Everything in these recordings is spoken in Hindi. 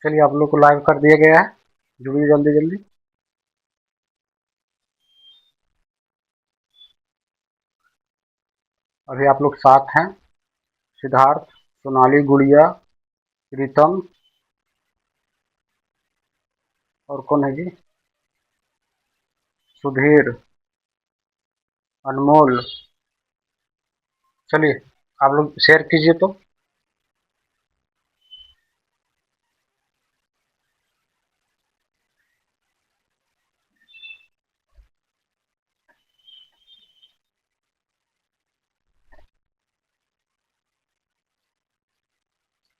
चलिए आप लोग को लाइव कर दिया गया है, जुड़िए जल्दी जल्दी। अभी आप लोग साथ हैं, सिद्धार्थ, सोनाली, गुड़िया, प्रीतम और कौन है जी, सुधीर, अनमोल। चलिए आप लोग शेयर कीजिए तो।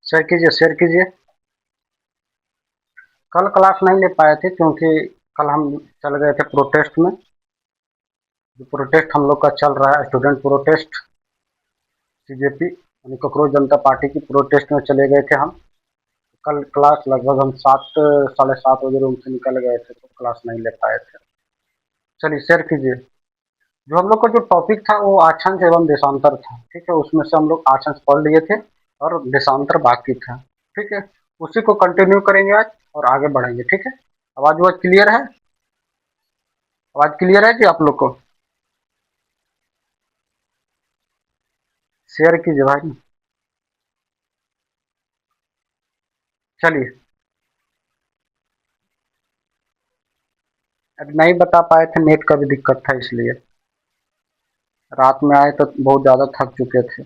शेयर कीजिए, शेयर कीजिए। कल क्लास नहीं ले पाए थे क्योंकि कल हम चल गए थे प्रोटेस्ट में। जो प्रोटेस्ट हम लोग का चल रहा है, स्टूडेंट प्रोटेस्ट, सीजेपी यानी ककरोच जनता पार्टी की प्रोटेस्ट में चले गए थे हम। कल क्लास लगभग हम 7 साढ़े 7 बजे रूम से निकल गए थे, तो क्लास नहीं ले पाए थे। चलिए शेयर कीजिए। जो हम लोग का जो टॉपिक था वो आछंस एवं देशांतर था, ठीक है। उसमें से हम लोग आछंस पढ़ लिए थे और देशांतर बाकी था, ठीक है। उसी को कंटिन्यू करेंगे आज और आगे बढ़ेंगे, ठीक है। आवाज वाज क्लियर है? आवाज क्लियर है कि आप लोग को? शेयर कीजिए भाई। चलिए, अब नहीं बता पाए थे, नेट का भी दिक्कत था, इसलिए रात में आए तो बहुत ज़्यादा थक चुके थे।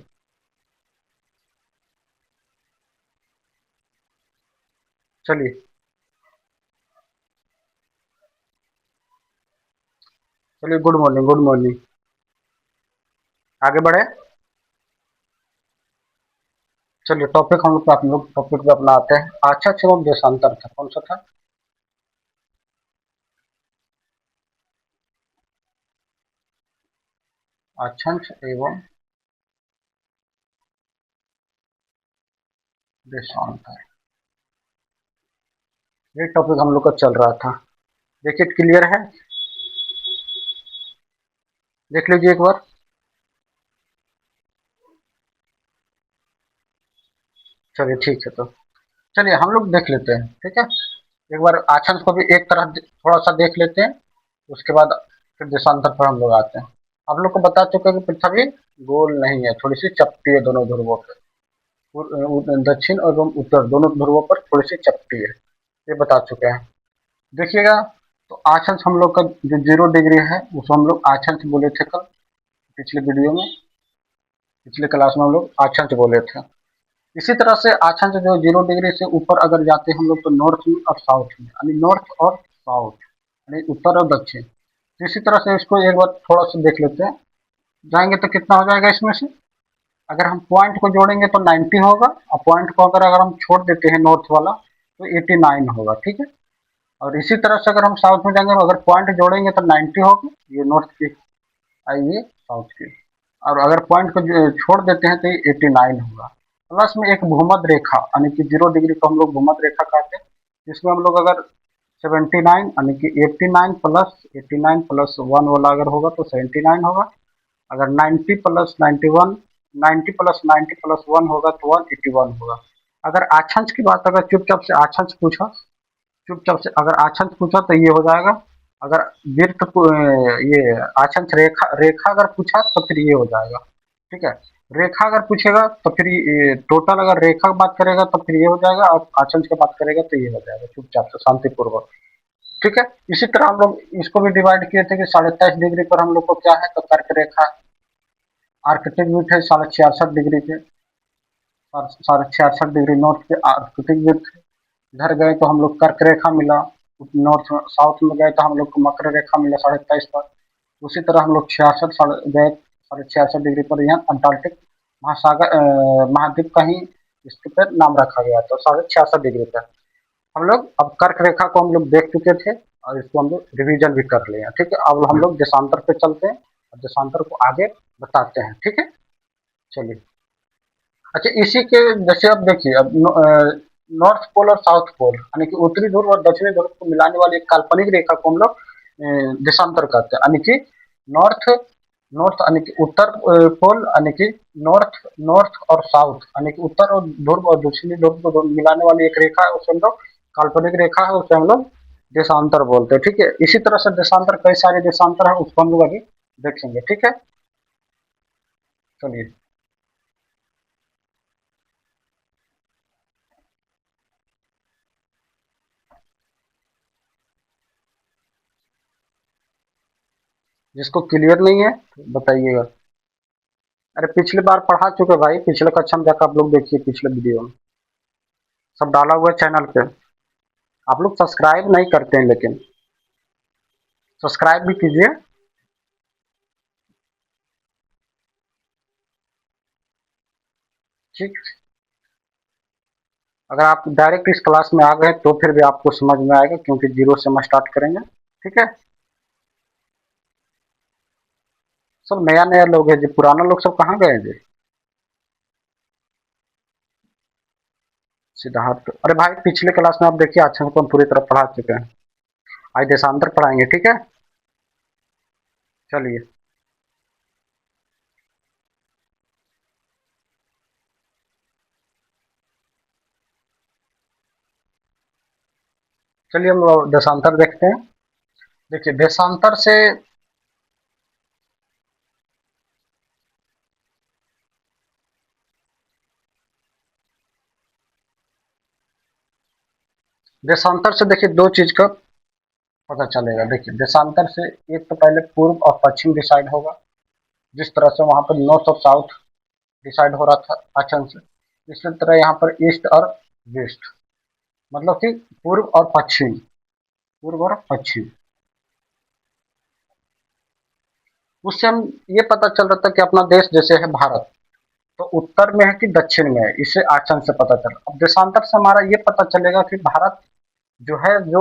चलिए चलिए, गुड मॉर्निंग, गुड मॉर्निंग। आगे बढ़े। चलिए टॉपिक हम लोग टॉपिक पे अपना आते हैं। आछंस एवं देशांतर था, कौन सा था? आछंस एवं देशांतर, ये टॉपिक हम लोग का चल रहा था। देखिए क्लियर है, देख लीजिए एक बार। चलिए ठीक है, तो चलिए हम लोग देख लेते हैं, ठीक है। एक बार आछंस को भी एक तरह थोड़ा सा देख लेते हैं, उसके बाद फिर देशांतर पर हम लोग आते हैं। आप लोग को बता चुके हैं कि पृथ्वी गोल नहीं है, थोड़ी सी चपटी है दोनों ध्रुवों पर। दक्षिण एवं उत्तर दोनों ध्रुवों पर थोड़ी सी चपटी है, ये बता चुके हैं। देखिएगा, तो आछंस हम लोग का जो 0 डिग्री है उसको हम लोग आछंस बोले थे कल, पिछले वीडियो में, पिछले क्लास में हम लोग आछंस बोले थे। इसी तरह से अक्षांश जो 0 डिग्री से ऊपर अगर जाते हैं हम लोग तो नॉर्थ में और साउथ में, यानी नॉर्थ और साउथ, यानी उत्तर और दक्षिण। तो इसी तरह से इसको एक बार थोड़ा सा देख लेते हैं। जाएंगे तो कितना हो जाएगा इसमें से? अगर हम पॉइंट को जोड़ेंगे तो 90 होगा, और पॉइंट को अगर हम छोड़ देते हैं नॉर्थ वाला तो 89 होगा, ठीक है। और इसी तरह से अगर हम साउथ में जाएंगे, अगर पॉइंट जोड़ेंगे तो 90 होगा, ये नॉर्थ की आई, ये साउथ की। और अगर पॉइंट को छोड़ देते हैं तो ये 89 होगा। प्लस में एक भूमध्य रेखा, यानी कि 0 डिग्री को हम लोग भूमध्य रेखा कहते हैं, जिसमें हम लोग अगर 79 यानी कि 89 प्लस 1 वाला अगर होगा तो 79 होगा। अगर 90 प्लस 90 होगा तो 181 होगा। अगर आछंस की बात, अगर चुपचाप से आछंस पूछा, चुपचाप से अगर आछंस पूछा तो ये हो जाएगा। अगर वृत्त ये आछंस रेखा रेखा अगर पूछा तो फिर ये हो जाएगा, ठीक है। रेखा अगर पूछेगा तो फिर ये टोटल, अगर रेखा की बात करेगा तो फिर ये हो जाएगा, और आछंस की बात करेगा तो ये हो जाएगा, चुपचाप से शांतिपूर्वक, ठीक है। इसी तरह हम लोग इसको भी डिवाइड किए थे कि 23.5 डिग्री पर हम लोग को क्या है तो कर्क रेखा, आर्कटिक विथ है 66.5 डिग्री के, 66.5 डिग्री नॉर्थ के आर्कटिक विथ। इधर गए तो हम लोग कर्क रेखा मिला, नॉर्थ साउथ में गए तो हम लोग को मकर रेखा मिला 23.5 पर। उसी तरह हम लोग 66 गए 66.5 डिग्री पर, यहाँ अंटार्कटिक महासागर महाद्वीप का ही इसके पर नाम रखा गया था 66.5 डिग्री पर। हम लोग अब कर्क रेखा को हम लोग देख चुके थे और इसको हम लोग रिविजन भी कर लिए, ठीक है। अब हम लोग देशांतर पे चलते हैं और देशांतर को आगे बताते हैं, ठीक है। चलिए, अच्छा इसी के जैसे अब देखिए, अब नॉर्थ पोल और साउथ पोल यानी कि उत्तरी ध्रुव और दक्षिणी ध्रुव को मिलाने वाली एक काल्पनिक रेखा को हम लोग देशांतर कहते हैं, यानी कि नॉर्थ नॉर्थ यानी कि उत्तर पोल यानी कि नॉर्थ नॉर्थ और साउथ यानी कि उत्तर और ध्रुव और दक्षिणी ध्रुव को मिलाने वाली एक रेखा है, उसे हम लोग काल्पनिक रेखा है, उसे हम लोग देशांतर बोलते हैं। ठीक है, इसी तरह से देशांतर कई सारे देशांतर है, उसको हम लोग अभी देखेंगे। ठीक है, चलिए। जिसको क्लियर नहीं है तो बताइएगा। अरे पिछली बार पढ़ा चुके भाई, पिछले कक्षा में जाकर आप लोग देखिए, पिछले वीडियो में सब डाला हुआ है चैनल पे। आप लोग सब्सक्राइब नहीं करते हैं, लेकिन सब्सक्राइब भी कीजिए। ठीक, अगर आप डायरेक्ट इस क्लास में आ गए तो फिर भी आपको समझ में आएगा, क्योंकि जीरो से हम स्टार्ट करेंगे। ठीक है, सब नया नया लोग हैं जी, पुराना लोग सब कहाँ गए जी। सिद्धार्थ, अरे भाई पिछले क्लास में आप देखिए, अच्छा को हम पूरी तरह पढ़ा चुके हैं। आज देशांतर पढ़ाएंगे, ठीक है। चलिए, चलिए हम लोग देशांतर देखते हैं। देखिए देशांतर से, देशांतर से देखिए दो चीज का पता चलेगा। देखिए देशांतर से एक तो पहले पूर्व और पश्चिम डिसाइड होगा, जिस तरह से वहां पर नॉर्थ और साउथ डिसाइड हो रहा था अक्षांश से, इसी तरह यहाँ पर ईस्ट और वेस्ट, मतलब कि पूर्व और पश्चिम, पूर्व और पश्चिम। उससे हम ये पता चल रहा था कि अपना देश जैसे है भारत, तो उत्तर में है कि दक्षिण में है, इससे आचरण से पता चला। अब देशांतर से हमारा ये पता चलेगा कि भारत जो है जो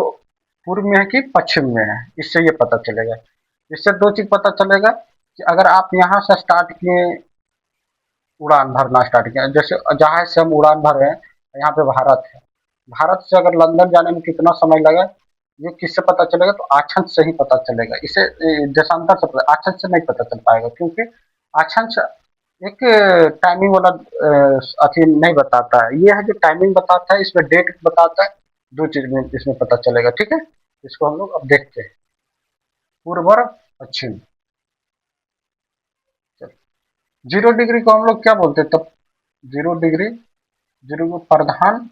पूर्व में है कि पश्चिम में है, इससे ये पता चलेगा। इससे दो चीज पता चलेगा कि अगर आप यहाँ से स्टार्ट किए, उड़ान भरना स्टार्ट किया, जैसे जहाज से हम उड़ान भर रहे हैं, यहाँ पे भारत है, भारत से अगर लंदन जाने में कितना समय लगा, ये किससे पता चलेगा, तो आछंस से ही पता चलेगा। इसे देशांतर से आछंस से नहीं पता चल पाएगा, क्योंकि आछंस एक टाइमिंग वाला अथी नहीं बताता है, ये है जो टाइमिंग बताता है, इसमें डेट बताता है। दो चीज में इसमें पता चलेगा। ठीक है, इसको हम लोग अब देखते हैं, पूर्व और पश्चिम। जीरो डिग्री को हम लोग क्या बोलते हैं तब, जीरो डिग्री, जीरो को प्रधान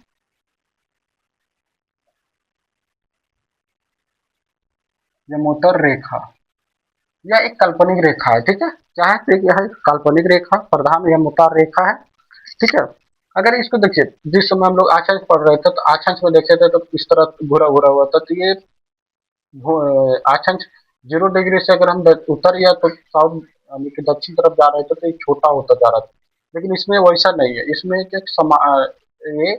या मोटर रेखा, या एक काल्पनिक रेखा है। ठीक है, क्या है, तो यह काल्पनिक रेखा, प्रधान या मोटार रेखा है। ठीक है, अगर इसको देखिए, जिस समय हम लोग आकाश पढ़ रहे थे, तो आकाश में देखे थे तो इस तरह घुरा घुरा हुआ था, तो ये आकाश 0 डिग्री से अगर हम उत्तर या तो साउथ यानी कि दक्षिण तरफ जा रहे थे, तो ये छोटा होता जा रहा था। लेकिन इसमें वैसा नहीं है, इसमें ये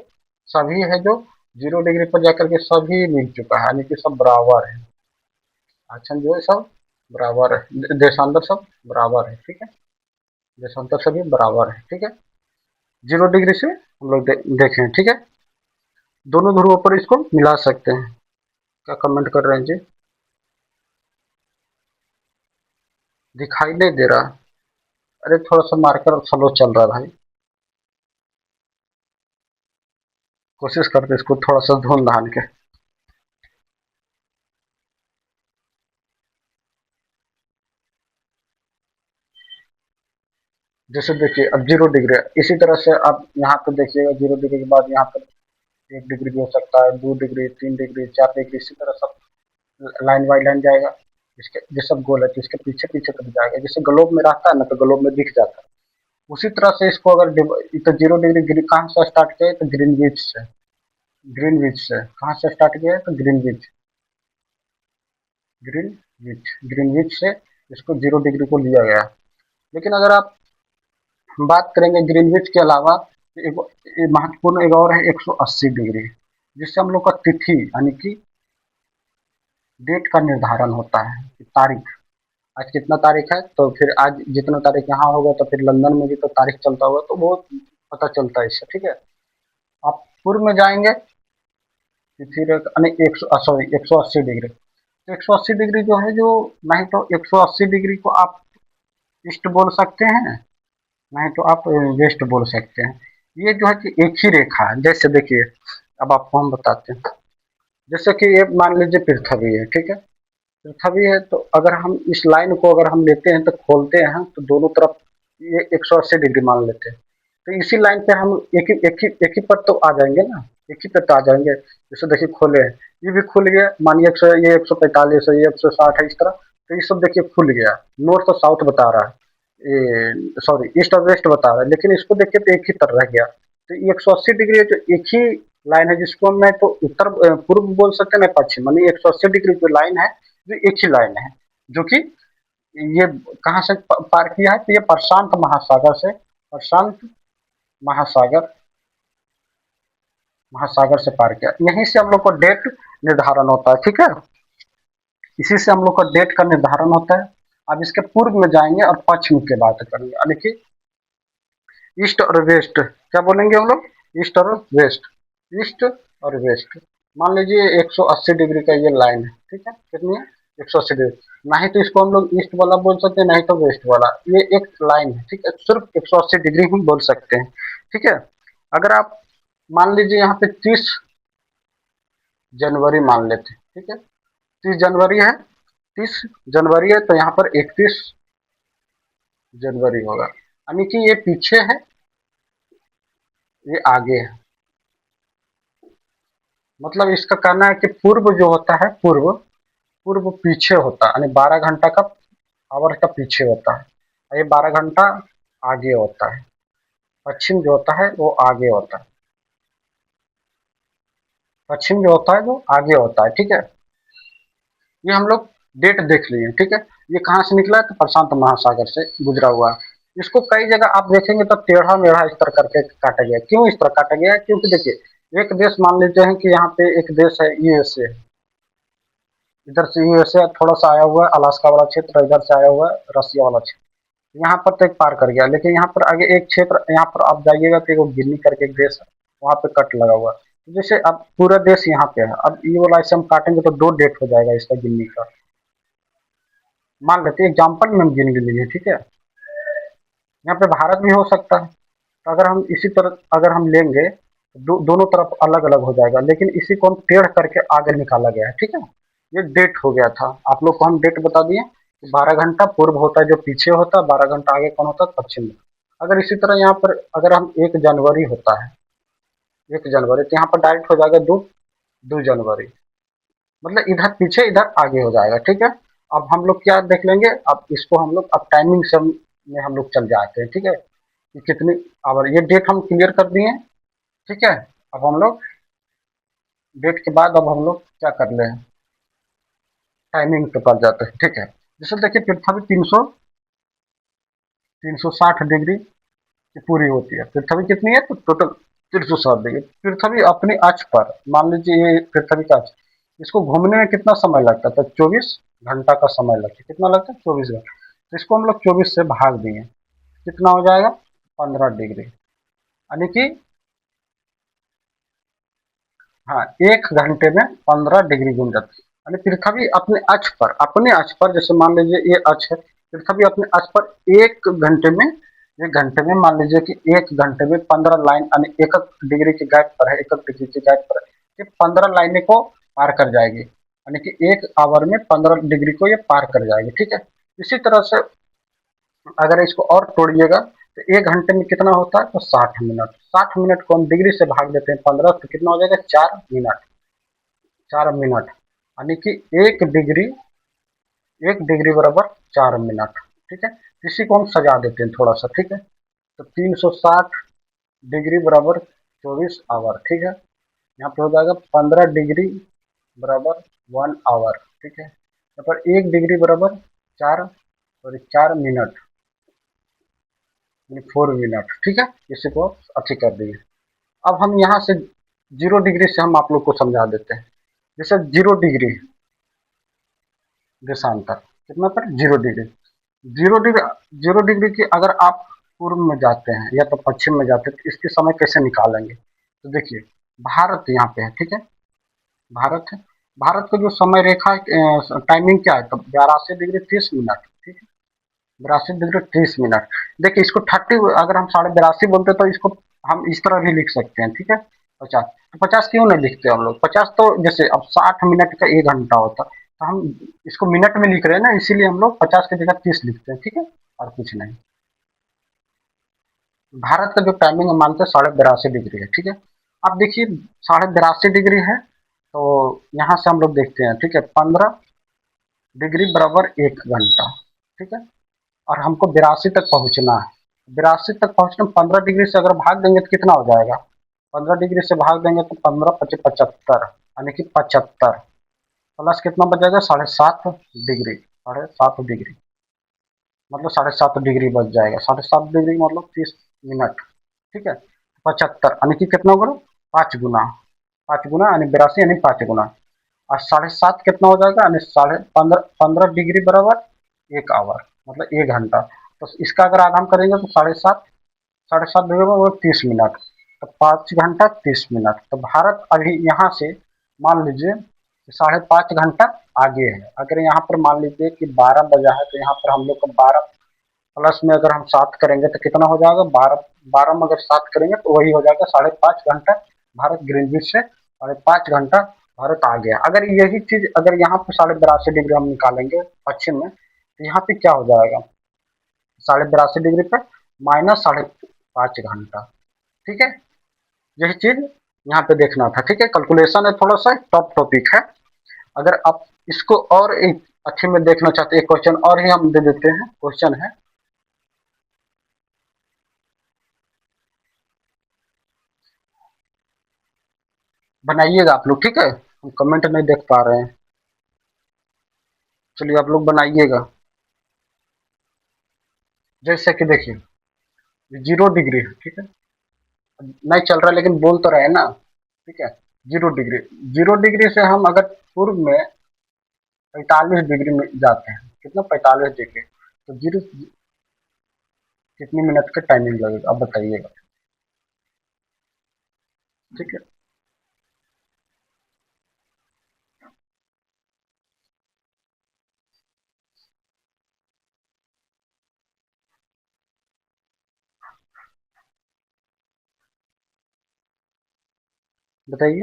सभी है जो 0 डिग्री पर जाकर के सभी मिल चुका है, यानी कि सब बराबर है। आचरण जो है सब बराबर है, देशांतर सब बराबर है। ठीक है, देशांतर सभी बराबर है। ठीक है, 0 डिग्री से हम लोग देखें। ठीक है, दोनों ध्रुवों पर इसको मिला सकते हैं। क्या कमेंट कर रहे हैं जी, दिखाई नहीं दे रहा। अरे थोड़ा सा मार्कर स्लो चल रहा है भाई, कोशिश करते इसको थोड़ा सा धुंध ढाल के। जैसे देखिए अब 0 डिग्री है, इसी तरह से आप यहाँ पे देखिएगा, 0 डिग्री के बाद यहाँ पर 1 डिग्री भी हो सकता है, 2 डिग्री, 3 डिग्री, 4 डिग्री, इसी तरह सब लाइन बाई लाइन जाएगा। इसके ये सब गोल है, तो इसके पीछे पीछे तक जाएगा, जैसे ग्लोब में रहता है ना, तो ग्लोब में दिख जाता है। उसी तरह से इसको अगर तो 0 डिग्री कहाँ से स्टार्ट किया है, तो ग्रीनविच से, ग्रीनविच से कहाँ से स्टार्ट किया है, तो ग्रीनविच, ग्रीनविच, ग्रीनविच से इसको 0 डिग्री को लिया गया। लेकिन अगर आप बात करेंगे ग्रीनविच के अलावा, एक महत्वपूर्ण एक और है 180 डिग्री, जिससे हम लोग का तिथि यानी कि डेट का निर्धारण होता है, तारीख, आज कितना तारीख है, तो फिर आज जितना तारीख यहाँ होगा तो फिर लंदन में भी तो तारीख चलता होगा, तो बहुत पता चलता है इससे। ठीक है, आप पूर्व में जाएंगे, तिथि यानी 180 डिग्री, तो 180 डिग्री जो है, जो नहीं तो 180 डिग्री को आप ईस्ट बोल सकते हैं, नहीं तो आप वेस्ट बोल सकते हैं। ये जो है कि एक ही रेखा है। जैसे देखिए, अब आपको हम बताते हैं। जैसे कि ये मान लीजिए पृथ्वी है, ठीक है। पृथ्वी है तो अगर हम इस लाइन को अगर हम लेते हैं तो खोलते हैं तो दोनों तरफ ये 180 डिग्री मान लेते हैं। तो इसी लाइन पे हम एक ही पर तो आ जाएंगे ना, एक ही पे तो आ जाएंगे। जैसे देखिए खोले हैं, ये भी खुल गया, मानिए 100, ये 145 है, ये 160 है, इस तरह। तो ये सब देखिए खुल गया, नॉर्थ और साउथ बता रहा है, ये सॉरी ईस्ट और वेस्ट बता रहा है, लेकिन इसको देखिए तो एक ही तरह रह गया। तो ये 180 डिग्री है तो एक ही लाइन है, जिसको मैं तो उत्तर पूर्व बोल सकते हैं, ना पश्चिम, मानी 180 डिग्री जो लाइन है जो एक ही लाइन है, जो कि ये कहाँ से पार किया है, तो ये प्रशांत महासागर से, प्रशांत महासागर महासागर से पार किया। यहीं से हम लोग को डेट निर्धारण होता है, ठीक है। इसी से हम लोग का डेट का निर्धारण होता है। अब इसके पूर्व में जाएंगे और पश्चिम की बात करेंगे, यानी कि ईस्ट और वेस्ट। क्या बोलेंगे हम लोग? ईस्ट और वेस्ट, ईस्ट और वेस्ट। मान लीजिए 180 डिग्री का ये लाइन है, ठीक है। कितनी है? 180 डिग्री। नहीं तो इसको हम लोग ईस्ट वाला बोल सकते हैं, नहीं तो वेस्ट वाला। ये एक लाइन है, ठीक है, सिर्फ 180 डिग्री हम बोल सकते हैं, ठीक है। अगर आप मान लीजिए यहाँ पे 30 जनवरी मान लेते हैं, ठीक है। 30 जनवरी है, 30 जनवरी है, तो यहाँ पर 31 जनवरी होगा, यानी कि ये पीछे है, ये आगे है। मतलब इसका कहना है कि पूर्व जो होता है, पूर्व पूर्व पीछे होता है, यानी 12 घंटा का आवर का पीछे होता है, और ये 12 घंटा आगे होता है। पश्चिम जो होता है वो आगे होता है, पश्चिम जो होता है वो आगे होता है, ठीक है। ये हम लोग डेट देख लिए, ठीक है। ये कहाँ से निकला है? तो प्रशांत महासागर से गुजरा हुआ है। इसको कई जगह आप देखेंगे तो टेढ़ा मेढ़ा इस तरह करके काटा गया। क्यों इस तरह काटा गया है? क्योंकि देखिए, एक देश मान लेते हैं कि यहाँ पे एक देश है यूएसए, इधर से यूएसए थोड़ा सा आया हुआ है, अलास्का वाला क्षेत्र, इधर से आया हुआ है रसिया वाला क्षेत्र। यहाँ पर तो एक पार कर गया, लेकिन यहाँ पर आगे एक क्षेत्र, यहाँ पर आप जाइएगा तो एक गिनी करके एक देश है, वहाँ पे कट लगा हुआ है। जैसे अब पूरा देश यहाँ पे है, अब ये वाला ऐसे हम काटेंगे तो 2 डेट हो जाएगा इसका गिनने का। मान लेते हैं एग्जाम्पल में हम गिन लिए, ठीक है। यहाँ पे भारत भी हो सकता है, तो अगर हम इसी तरह अगर हम लेंगे तो दोनों तरफ अलग अलग हो जाएगा, लेकिन इसी को हम टेढ़ करके आगे निकाला गया है, ठीक है। ये डेट हो गया था, आप लोग को हम डेट बता दिए। 12 घंटा पूर्व होता है जो पीछे होता है, 12 घंटा आगे कौन होता है? पश्चिम में। अगर इसी तरह यहाँ पर अगर हम 1 जनवरी होता है, 1 जनवरी, तो यहाँ पर डायरेक्ट हो जाएगा 2 जनवरी। मतलब इधर पीछे इधर आगे हो जाएगा, ठीक है। अब हम लोग क्या देख लेंगे, अब इसको हम लोग अब टाइमिंग से में हम लोग चल जाते हैं, ठीक है, कि कितनी आवर। ये डेट हम क्लियर कर दिए, ठीक है। अब हम लोग डेट के बाद अब हम लोग क्या कर ले हैं, टाइमिंग पे कर जाते हैं, ठीक है। जैसे देखिए पृथ्वी 360 डिग्री की पूरी होती है। पृथ्वी कितनी है? तो टोटल 360 डिग्री। पृथ्वी अपनी अक्ष पर, मान लीजिए ये पृथ्वी का अक्ष, इसको घूमने में कितना समय लगता है? तो 24 घंटा का समय लगता है। कितना लगता है? 24 घंटा। तो इसको हम लोग 24 से भाग दिए, कितना हो जाएगा? 15 डिग्री, यानी कि हाँ, 1 घंटे में 15 डिग्री घूम जाती है। यानी पृथ्वी अपने अक्ष पर, जैसे मान लीजिए ये अक्ष है, पृथ्वी अपने अक्ष पर 1 घंटे में मान लीजिए कि 1 घंटे में 15 लाइन, यानी एक डिग्री के गैप पर है, एक डिग्री के गैप पर है, ये 15 लाइनें को पार कर जाएगी, यानी कि 1 आवर में 15 डिग्री को ये पार कर जाएगी, ठीक है। इसी तरह से अगर इसको और तोड़िएगा तो 1 घंटे में कितना होता है? तो 60 मिनट। 60 मिनट को हम डिग्री से भाग देते हैं 15, तो कितना हो जाएगा? 4 मिनट। 4 मिनट, यानी कि 1 डिग्री, 1 डिग्री बराबर 4 मिनट, ठीक है। इसी को हम सजा देते हैं थोड़ा सा, ठीक है। तो 360 डिग्री बराबर 24 आवर, ठीक है। यहाँ पे हो जाएगा 15 डिग्री बराबर 1 आवर, ठीक है। यहाँ पर 1 डिग्री बराबर 4 मिनट, 4 मिनट, ठीक है। इसी को अच्छी कर दिए। अब हम यहाँ से 0 डिग्री से हम आप लोग को समझा देते हैं। जैसे 0 डिग्री देशांतर, कितना पर? 0 डिग्री। 0 डिग्री, 0 डिग्री की अगर आप पूर्व में जाते हैं या तो पश्चिम में जाते हैं, तो इसके समय कैसे निकालेंगे? तो देखिए, भारत यहाँ पे है, ठीक है, भारत है। भारत का जो समय रेखा टाइमिंग क्या है? तो 82 डिग्री 30 मिनट, ठीक है। 82 डिग्री 30 मिनट। देखिए इसको 30, अगर हम 82.5 बोलते तो इसको हम इस तरह भी लिख सकते हैं, ठीक है। 50, तो 50 क्यों नहीं लिखते हम लोग? 50 तो जैसे अब 60 मिनट का 1 घंटा होता, तो हम इसको मिनट में लिख रहे हैं ना, इसीलिए हम लोग 50 की जगह 30 लिखते हैं, ठीक है, और कुछ नहीं। भारत का जो टाइमिंग हम मानते हैं 82.5 डिग्री है, ठीक है। अब देखिए 82.5 डिग्री है, तो यहाँ से हम लोग देखते हैं, ठीक है, 15 डिग्री बराबर 1 घंटा, ठीक है। और हमको 82 तक पहुंचना है। 82 तक पहुंचने में 15 डिग्री से अगर भाग देंगे तो कितना हो जाएगा? 15 डिग्री से भाग देंगे तो 15×5 = 75, यानी कि 75 प्लस कितना बचेगा? 7.5 डिग्री, 7.5 डिग्री मतलब 7.5 डिग्री बच जाएगा। 7.5 डिग्री मतलब 30 मिनट, ठीक है। 75 यानी कि कितना होगा? 5 गुना, 5 गुना यानी 82 यानी 5 गुना। और 7.5 कितना हो जाएगा? यानी 15 डिग्री बराबर 1 आवर, मतलब 1 घंटा। तो इसका अगर आधा हम करेंगे तो 7.5, 7.5 डिग्री बराबर 30 मिनट, तो 5 घंटा 30 मिनट। तो भारत अभी यहाँ से मान लीजिए 5.5 घंटा आगे है। अगर यहाँ पर मान लीजिए कि 12 बजा है, तो यहाँ पर हम लोग को 12 प्लस में अगर हम 7 करेंगे तो कितना हो जाएगा? 12, 12 में अगर 7 करेंगे तो वही हो जाएगा 5.5 घंटा। भारत ग्रीनविच से 5.5 घंटा भारत आ गया। अगर यही चीज अगर यहाँ पे 82.5 डिग्री हम निकालेंगे पश्चिम में, तो यहाँ पे क्या हो जाएगा? 82.5 डिग्री पे माइनस 5.5 घंटा, ठीक है। यही चीज यहाँ पे देखना था, ठीक है। कैलकुलेशन है, थोड़ा सा टफ टॉपिक है। अगर आप इसको और एक अच्छे में देखना चाहते हैं, एक क्वेश्चन और ही हम दे देते हैं। क्वेश्चन है, बनाइएगा आप लोग, ठीक है। हम कमेंट नहीं देख पा रहे हैं, चलिए आप लोग बनाइएगा। जैसे कि देखिए 0 डिग्री है, ठीक है, नहीं चल रहा लेकिन बोल तो रहे ना, ठीक है। 0 डिग्री, 0 डिग्री से हम अगर पूर्व में 45 डिग्री में जाते हैं, कितना? 45 डिग्री, तो जीरो कितनी मिनट का टाइमिंग लगेगा आप बताइएगा, ठीक है। बताइए,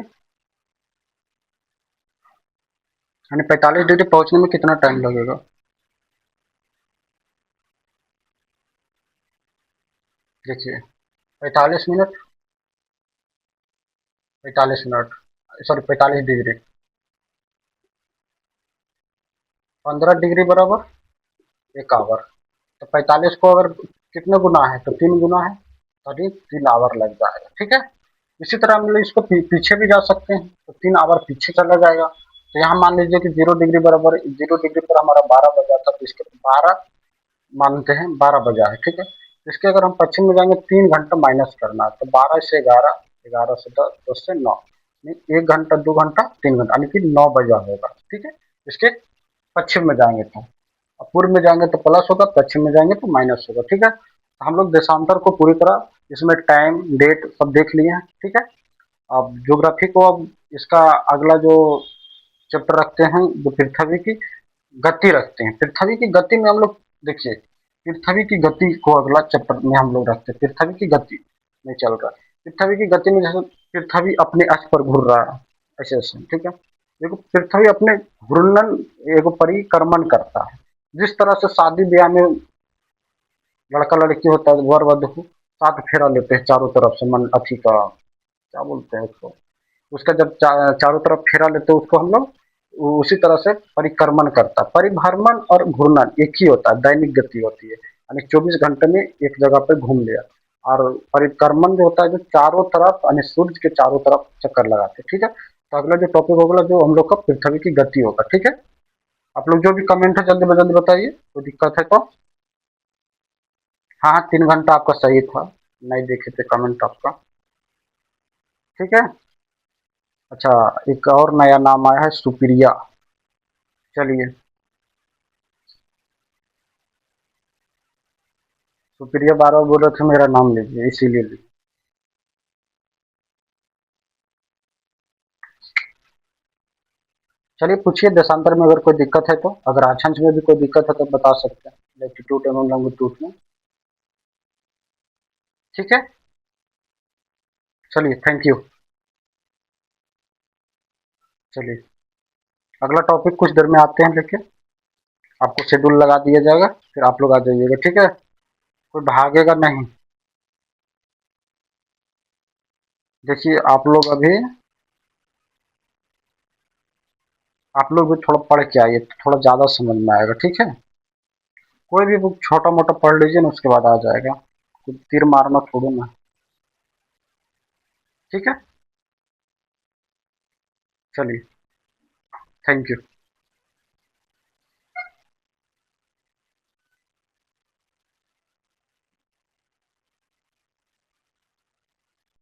यानी 45 डिग्री पहुंचने में कितना टाइम लगेगा? देखिए 45 minute, 45 minute, sorry 45 degree, 15 degree बराबर 1 आवर। तो 45 को अगर कितने गुना है? तो 3 गुना है, तभी 3 आवर लग जाएगा, ठीक है। इसी तरह हम लोग इसको पीछे भी जा सकते हैं, तो 3 आवर पीछे चला जाएगा। तो यहाँ मान लीजिए कि 0 डिग्री बराबर 0 डिग्री पर हमारा 12 बजा था, तो इसके 12 मानते हैं, 12 बजा है, ठीक है। इसके अगर हम पश्चिम में जाएंगे 3 घंटा माइनस करना है, तो 12 से 11, 11 से 10, 10 से 9, 1 घंटा 2 घंटा 3 घंटा, यानी कि 9 बजा होगा, ठीक है। इसके पश्चिम में जाएंगे तो, पूर्व में जाएंगे तो प्लस होगा, पश्चिम में जाएंगे तो माइनस होगा, ठीक है। तो हम लोग देशांतर को पूरी तरह इसमें टाइम डेट सब देख लिए हैं, ठीक है। अब ज्योग्राफी को, अब इसका अगला जो चैप्टर रखते हैं जो पृथ्वी की गति रखते हैं। पृथ्वी की गति में हम लोग देखिए, पृथ्वी की गति को अगला चैप्टर में हम लोग रखते हैं। पृथ्वी की गति में चल रहा है, पृथ्वी की गति में जैसे पृथ्वी अपने अक्ष पर घूर रहा है, ऐसे ऐसे, ठीक है। देखो पृथ्वी अपने घूर्णन एगो परिक्रमण करता है। जिस तरह से शादी ब्याह में लड़का लड़की होता है, वर वधु 7 फेरा लेते हैं चारों तरफ से, मन अथी का क्या बोलते हैं उसको, उसका जब चारों तरफ फेरा लेते हैं उसको हम लोग, उसी तरह से परिक्रमण करता है। परिभ्रमण और घूर्णन एक ही होता है, दैनिक गति होती है, यानी 24 घंटे में एक जगह पे घूम लिया। और परिक्रमण जो होता है, जो चारों तरफ यानी सूर्य के चारों तरफ चक्कर लगाते हैं, ठीक है। तो अगला जो टॉपिक होगा जो हम लोग का पृथ्वी की गति होगा, ठीक है। आप लोग जो भी कमेंट है जल्दी जल्दी बताइए, कोई दिक्कत है तो। हाँ हाँ, 3 घंटा आपका सही था, नहीं देखे थे कमेंट आपका, ठीक है। अच्छा, एक और नया नाम आया है, सुप्रिया। चलिए, सुप्रिया बार बार बोल रहे थे मेरा नाम लीजिए, इसीलिए ली। चलिए पूछिए, देशांतर में अगर कोई दिक्कत है तो, अगर आछंछ में भी कोई दिक्कत है तो बता सकते हैं। लैटिट्यूड एवं लॉन्गिट्यूड में। ठीक है, चलिए थैंक यू। चलिए अगला टॉपिक कुछ देर में आते हैं लेके, आपको शेड्यूल लगा दिया जाएगा, फिर आप लोग आ जाइएगा, ठीक है, कोई भागेगा नहीं। देखिए आप लोग भी थोड़ा पढ़ के आइए तो थोड़ा ज़्यादा समझ में आएगा, ठीक है। कोई भी बुक छोटा मोटा पढ़ लीजिए ना, उसके बाद आ जाएगा, कुछ तीर मारना थोड़ी ना। ठीक है, चलिए थैंक यू।